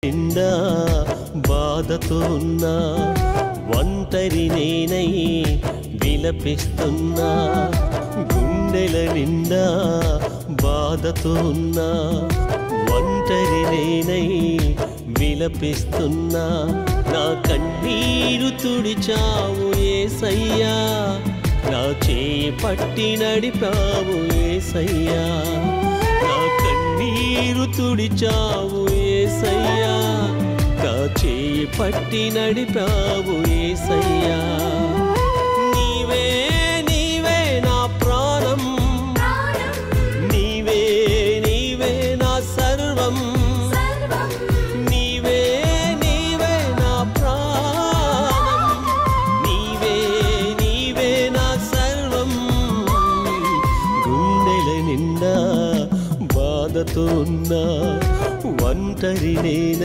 నిండా బాధతో ఉన్నా ఒంటరి నేనై విలపిస్తున్నా గుండెల నిండా బాధతో ఉన్నా ఒంటరి నేనై విలపిస్తున్నా నా కన్నీరు తుడిచావు యేసయ్యా నా చేయి పట్టి నడిపావు యేసయ్యా నా కన్నీరు తుడిచావు యేసయ్యా నా చేయి పట్టి నడిపావు యేసయ్యా నీవే నీవే నా ప్రాణం నీవే నీవే నా సర్వం నీవే నీవే నా ప్రాణం నీవే నీవే నా సర్వం గుండెల నిండా బాధతో ఉన్నా ఒంటరి నేనై